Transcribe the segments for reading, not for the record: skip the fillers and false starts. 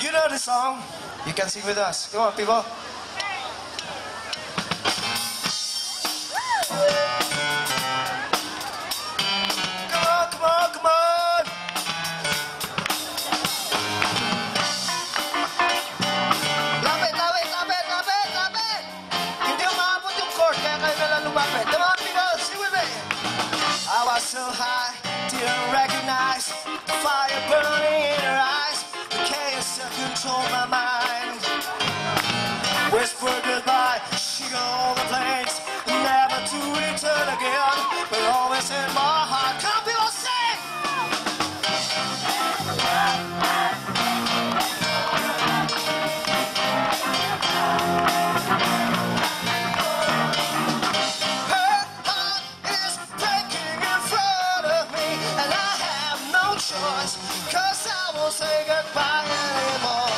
You know the song. You can sing with us. Come on, people. Come on, come on, come on. Lapit, lapit, lapit, lapit, lapit. Hindi umabot yung chord, kaya kayo na lang lumapit. Come on, people, sing with me. I was so high, didn't recognize the fire burning in her eyes. The chaos that controlled my mind. Whisper goodbye, she got all the planes, never to return again, but always in my heart. Come on, people, sing! Her heart is breaking in front of me, and I have no choice, 'cause I won't say goodbye anymore.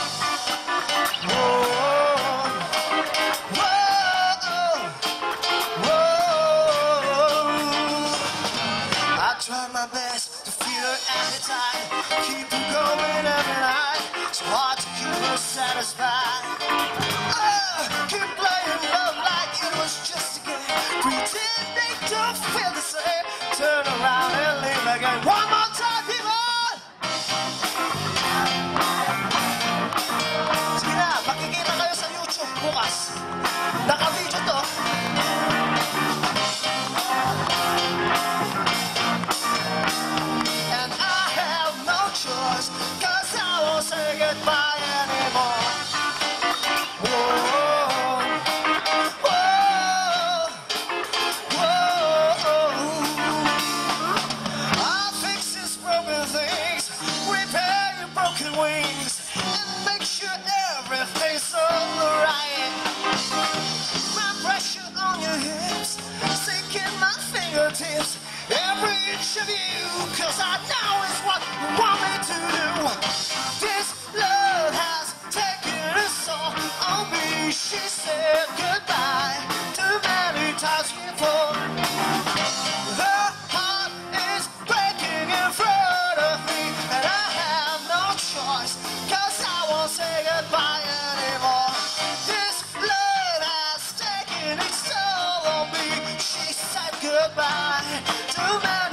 Try my best to feel her appetite, keep her going every night. It's hard to keep her satisfied. Keep playing love like it was just a game, pretending to feel the same. Turn around and leave again. One more time, people. Sige na, makikita kayo sa YouTube bukas. Naka-video to. Cause I won't say goodbye anymore. Whoa, whoa, whoa. I'll fix these broken things, repair your broken wings, and make sure everything's alright. My pressure on your hips, sinking my fingertips, every inch of you, 'cause I know it's what you want me to do. This love has taken its toll on me. She said goodbye too many times before. Her heart is breaking in front of me, and I have no choice, 'cause I won't say goodbye anymore. This love has taken its toll on me. She said goodbye too many